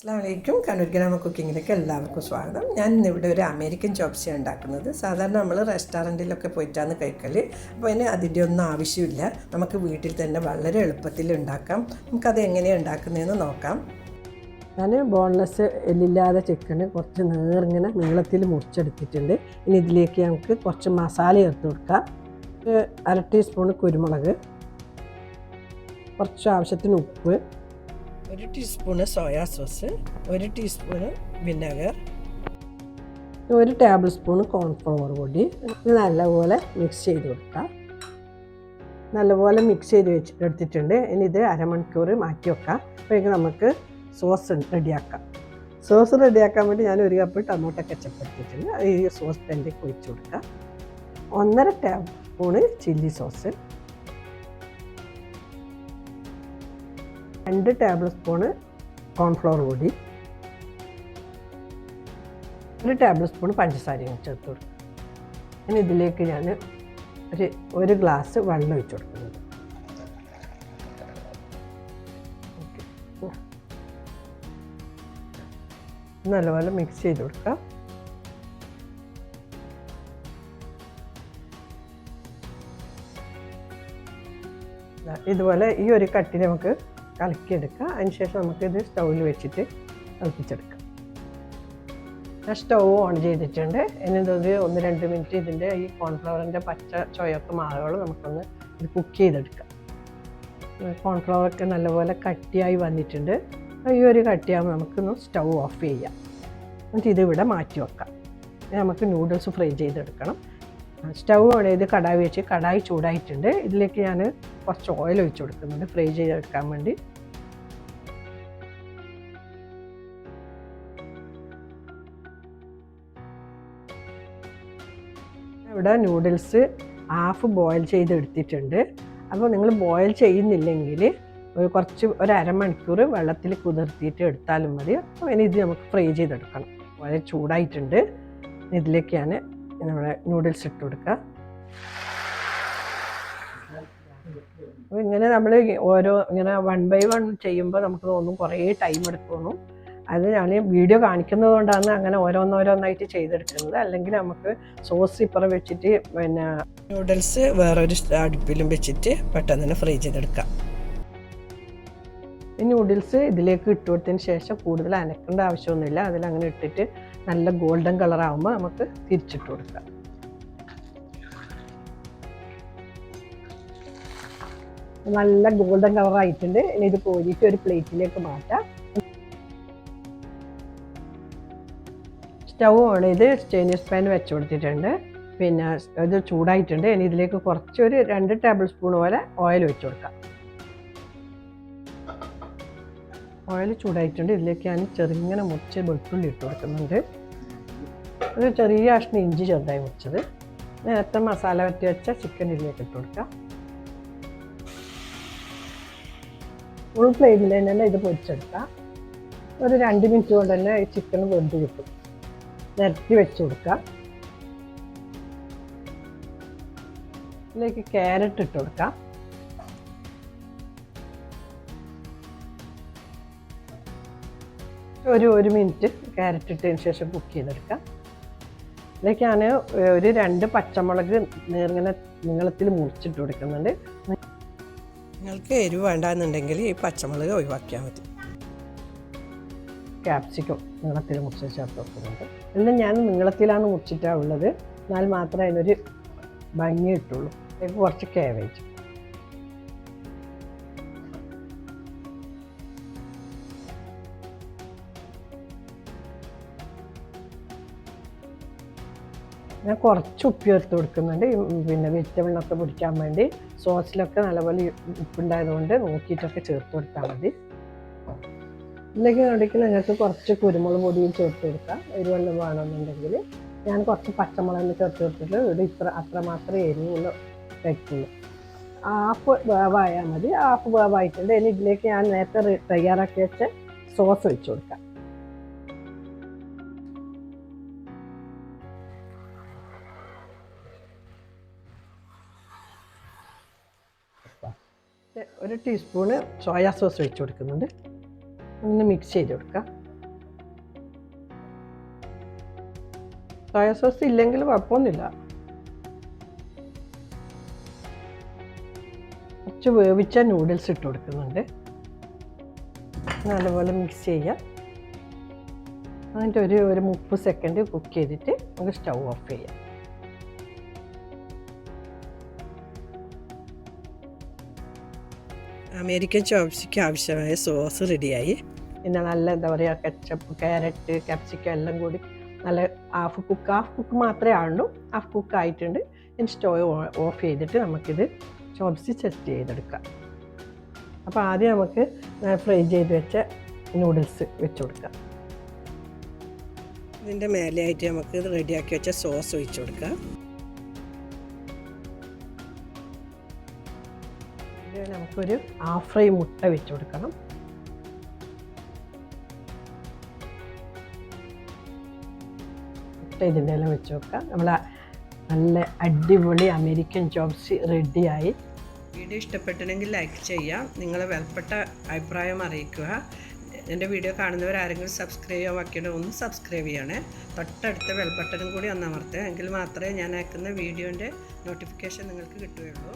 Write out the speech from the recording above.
അസ്സലാമലൈക്കും. കണ്ണൂർ ഗ്രാമ കുക്കിങ്ങിലേക്ക് എല്ലാവർക്കും സ്വാഗതം. ഞാൻ ഇന്നിവിടെ ഒരു അമേരിക്കൻ ചോപ്സിയാണ് ഉണ്ടാക്കുന്നത്. സാധാരണ നമ്മൾ റെസ്റ്റോറൻറ്റിലൊക്കെ പോയിട്ടാണ് കഴിക്കൽ. അപ്പോൾ അതിന് അതിൻ്റെ ഒന്നും ആവശ്യമില്ല. നമുക്ക് വീട്ടിൽ തന്നെ വളരെ എളുപ്പത്തിൽ ഉണ്ടാക്കാം. നമുക്കത് എങ്ങനെയാണ് ഉണ്ടാക്കുന്നതെന്ന് നോക്കാം. ഞാൻ ബോൺലെസ് എല്ലില്ലാതെ ചിക്കന് കുറച്ച് നേർങ്ങനെ നീളത്തിൽ മുറിച്ചെടുത്തിട്ടുണ്ട്. ഇനി ഇതിലേക്ക് നമുക്ക് കുറച്ച് മസാല ചേർത്ത് കൊടുക്കാം. 1/2 ടീസ്പൂൺ കുരുമുളക്, കുറച്ച് ആവശ്യത്തിന് ഉപ്പ്, 1 teaspoon soya sauce, 1 teaspoon vinegar, 1 table spoon cornflour പൊടി. ഇത് നല്ലപോലെ മിക്സ് ചെയ്ത് കൊടുക്കാം. നല്ലപോലെ മിക്സ് ചെയ്ത് എടുത്തിട്ടുണ്ട്. ഇനി ഇത് അരമണിക്കൂർ മാറ്റി വെക്കാം. അപ്പോഴേക്കും നമുക്ക് സോസ് റെഡിയാക്കാം. സോസ് റെഡിയാക്കാൻ വേണ്ടി ഞാൻ 1 കപ്പ് ടൊമാറ്റോ കെച്ചപ്പ് എടുത്തിട്ടുണ്ട്. ഈ സോസ് പാനിലേക്ക് ഒഴിച്ച് കൊടുക്കാം. 1.5 table spoon chilli sauce, 2 table spoon cornflour പൊടി, 1 ടേബിൾ സ്പൂൺ പഞ്ചസാരയും ചേർത്ത് കൊടുക്കും. ഇനി ഇതിലേക്ക് ഞാൻ ഒരു ഗ്ലാസ് വെള്ളം ഒഴിച്ച് കൊടുക്കുന്നത്. നല്ലപോലെ മിക്സ് ചെയ്ത് കൊടുക്കാം. ഇതുപോലെ ഈ ഒരു കട്ടി നമുക്ക് കലക്കിയെടുക്കുക. അതിനുശേഷം നമുക്കിത് സ്റ്റൗവിൽ വെച്ചിട്ട് തിളപ്പിച്ചെടുക്കാം. ഞാൻ സ്റ്റൗ ഓൺ ചെയ്തിട്ടുണ്ട്. ഇനി ഇതൊരു 1-2 മിനിറ്റ് ഇതിൻ്റെ ഈ കോൺഫ്ലവറിൻ്റെ പച്ച ചുവയൊക്കെ മാറുകയുള്ളൂ. നമുക്കൊന്ന് ഇത് കുക്ക് ചെയ്തെടുക്കാം. കോൺഫ്ലവറൊക്കെ നല്ലപോലെ കട്ടിയായി വന്നിട്ടുണ്ട്. ഈ ഒരു കട്ടിയാകുമ്പോൾ നമുക്കൊന്ന് സ്റ്റൗ ഓഫ് ചെയ്യാം. എന്നിട്ട് ഇതിവിടെ മാറ്റി വെക്കാം. നമുക്ക് നൂഡിൽസ് ഫ്രൈ ചെയ്തെടുക്കണം. സ്റ്റൗ ഓൺ ചെയ്ത് കടായി വെച്ച് കടായി ചൂടായിട്ടുണ്ട്. ഇതിലേക്ക് ഞാൻ കുറച്ച് ഓയിൽ ഒഴിച്ച് കൊടുക്കുന്നുണ്ട് ഫ്രൈ ചെയ്തെടുക്കാൻ വേണ്ടി. ഇവിടെ നൂഡിൽസ് ഹാഫ് ബോയിൽ ചെയ്തെടുത്തിട്ടുണ്ട്. അപ്പോൾ നിങ്ങൾ ബോയിൽ ചെയ്യുന്നില്ലെങ്കിൽ ഒരു അരമണിക്കൂർ വെള്ളത്തിൽ കുതിർത്തിയിട്ട് എടുത്താലും മതി. അപ്പോൾ ഇനി ഇത് നമുക്ക് ഫ്രൈ ചെയ്തെടുക്കണം. വളരെ ചൂടായിട്ടുണ്ട്. ഇതിലേക്ക് ഞാൻ നമ്മുടെ നൂഡിൽസ് ഇട്ട് കൊടുക്കുക. അപ്പോൾ ഇങ്ങനെ നമ്മൾ ഇങ്ങനെ 1 ബൈ 1 ചെയ്യുമ്പോൾ നമുക്ക് തോന്നും കുറേ ടൈം എടുക്കുന്നു. അത് ഞാൻ വീഡിയോ കാണിക്കുന്നത് കൊണ്ടാണ് അങ്ങനെ ഓരോന്നോരോന്നായിട്ട് ചെയ്തെടുക്കുന്നത്. അല്ലെങ്കിൽ നമുക്ക് സോസ് ഇപ്പുറം വെച്ചിട്ട് പിന്നെ നൂഡിൽസ് വേറൊരു അടുപ്പിലും വെച്ചിട്ട് പെട്ടെന്ന് തന്നെ ഫ്രൈ ചെയ്തെടുക്കാം. ഈ നൂഡിൽസ് ഇതിലേക്ക് ഇട്ട് കൊടുത്തതിന് ശേഷം കൂടുതൽ അനക്കേണ്ട ആവശ്യമൊന്നുമില്ല. അതിലങ്ങനെ ഇട്ടിട്ട് നല്ല ഗോൾഡൻ കളറാകുമ്പോൾ നമുക്ക് തിരിച്ചിട്ട് കൊടുക്കാം. നല്ല ഗോൾഡൻ കളറായിട്ടുണ്ട്. ഇനി ഇത് കോരിയിട്ട് ഒരു പ്ലേറ്റിലേക്ക് മാറ്റാം. സ്റ്റൗ ഓൺ ചെയ്ത് ചൈനീസ് പാൻ വെച്ച് കൊടുത്തിട്ടുണ്ട്. പിന്നെ ഇത് ചൂടായിട്ടുണ്ട്. ഇനി ഇതിലേക്ക് കുറച്ചൊരു 2 ടേബിൾ സ്പൂൺ പോലെ ഓയിൽ വെച്ച് കൊടുക്കാം. ഓയിൽ ചൂടായിട്ടുണ്ട്. ഇതിലേക്ക് ഞാൻ ചെറുങ്ങനെ മുറിച്ച് വെളുത്തുള്ളി ഇട്ട് കൊടുക്കുന്നുണ്ട്. ഒരു ചെറിയ കഷ്ണം ഇഞ്ചി ചെറുതായി മുറിച്ചത്. നേരത്തെ മസാല വറ്റി വെച്ച ചിക്കൻ ഇതിലേക്ക് ഇട്ട് കൊടുക്കാം. ഫുൾ ഫ്ലെയിമിൽ തന്നെ ഇത് പൊരിച്ചെടുക്കാം. ഒരു 2 മിനിറ്റ് കൊണ്ട് തന്നെ ഈ ചിക്കൻ വെന്ത് കിട്ടും. നിരത്തി വെച്ച് കൊടുക്കാം. ഇതിലേക്ക് ക്യാരറ്റ് ഇട്ട് കൊടുക്കാം. ഒരു മിനിറ്റ് ക്യാരറ്റ് ഇട്ടതിന് ശേഷം കുക്ക് ചെയ്തെടുക്കാം. ഇതിലേക്ക് ഞാൻ ഒരു 2 പച്ചമുളക് ഇങ്ങനെ നീളത്തിൽ മുറിച്ചിട്ട് കൊടുക്കുന്നുണ്ട്. നിങ്ങൾക്ക് എരിവ് വേണ്ടാന്നുണ്ടെങ്കിൽ ഈ പച്ചമുളക് ഒഴിവാക്കിയാൽ മതി. ക്യാപ്സിക്കം നീളത്തിൽ മുറിച്ച് ചേർത്ത് വെക്കുന്നുണ്ട്. എല്ലാം ഞാൻ നീളത്തിലാണ് മുറിച്ചിട്ടാണ് ഉള്ളത്. എന്നാൽ മാത്രമേ അതിനൊരു ഭംഗി കിട്ടുള്ളൂ. അതിലേക്ക് കുറച്ച് കാബേജ്, ഞാൻ കുറച്ച് ഉപ്പ് ചേർത്ത് കൊടുക്കുന്നുണ്ട്. പിന്നെ വെജിറ്റബിളിനൊക്കെ പിടിക്കാൻ വേണ്ടി. സോസിലൊക്കെ നല്ലപോലെ ഉപ്പുണ്ടായതുകൊണ്ട് നോക്കിയിട്ടൊക്കെ ചേർത്ത് കൊടുത്താൽ മതി. ഇതിലേക്ക് ഇടയ്ക്ക് നിങ്ങൾക്ക് കുറച്ച് കുരുമുളക് പൊടിയും ചേർത്ത് കൊടുക്കാം. എരിവെള്ളം വേണമെന്നുണ്ടെങ്കിൽ. ഞാൻ കുറച്ച് പച്ചമുളക് ചേർത്ത് കൊടുത്തിട്ട് ഇവിടെ അത്രമാത്രം എരിവുള്ള കഴിക്കുള്ളൂ. ഹാഫ് വേവായാൽ മതി. ഹാഫ് വേവായിട്ടുണ്ട്. ഇനി ഇതിലേക്ക് ഞാൻ നേരത്തെ തയ്യാറാക്കി വെച്ച സോസ് ഒഴിച്ച് കൊടുക്കാം. ഒരു ടീസ്പൂണ് സോയാ സോസ് ഒഴിച്ച് കൊടുക്കുന്നുണ്ട്. ഒന്ന് മിക്സ് ചെയ്ത് കൊടുക്കാം. സോയ സോസ് ഇല്ലെങ്കിൽ കുഴപ്പമൊന്നുമില്ല. കുറച്ച് വേവിച്ച നൂഡിൽസ് ഇട്ട് കൊടുക്കുന്നുണ്ട്. നല്ലപോലെ മിക്സ് ചെയ്യുക. എന്നിട്ട് ഒരു 30 സെക്കൻഡ് കുക്ക് ചെയ്തിട്ട് നമുക്ക് സ്റ്റൗ ഓഫ് ചെയ്യാം. അമേരിക്കൻ ചോപ്സിക്ക് ആവശ്യമായ സോസ് റെഡിയായി. പിന്നെ നല്ല എന്താ പറയുക, കെച്ചപ്പ്, ക്യാരറ്റ്, കാപ്സിക്കം എല്ലാം കൂടി നല്ല ഹാഫ് കുക്ക് മാത്രമേ ആവുള്ളൂ. ഹാഫ് കുക്ക് ആയിട്ടുണ്ട്. ഇനി സ്റ്റൗ ഓഫ് ചെയ്തിട്ട് നമുക്കിത് ചോപ്സ് സെറ്റ് ചെയ്തെടുക്കാം. അപ്പോൾ ആദ്യം നമുക്ക് ഫ്രൈ ചെയ്ത് വെച്ച നൂഡിൽസ് വെച്ച് കൊടുക്കാം. ഇതിൻ്റെ മേലെയായിട്ട് നമുക്ക് റെഡിയാക്കി വെച്ച സോസ് ഒഴിച്ച് കൊടുക്കാം. നമുക്കൊരു ഹാഫ് ഫ്രൈ മുട്ട വെച്ച് കൊടുക്കണം. മുട്ട ഇതിൻ്റെ എല്ലാം വെച്ച് കൊടുക്കാം. നമ്മളെ നല്ല അടിപൊളി അമേരിക്കൻ ചോപ്സ് റെഡിയായി. വീഡിയോ ഇഷ്ടപ്പെട്ടിട്ടുണ്ടെങ്കിൽ ലൈക്ക് ചെയ്യുക. നിങ്ങളെ വിലപ്പെട്ട അഭിപ്രായം അറിയിക്കുക. എൻ്റെ വീഡിയോ കാണുന്നവരാരെങ്കിലും സബ്സ്ക്രൈബ് ചെയ്യാൻ ബാക്കിയുണ്ട്, ഒന്ന് സബ്സ്ക്രൈബ് ചെയ്യണേ. തൊട്ടടുത്ത ബെൽ ബട്ടണും കൂടി ഒന്ന് അമർത്തുക. എങ്കിൽ മാത്രമേ ഞാൻ അയക്കുന്ന വീഡിയോൻ്റെ നോട്ടിഫിക്കേഷൻ നിങ്ങൾക്ക് കിട്ടുകയുള്ളൂ.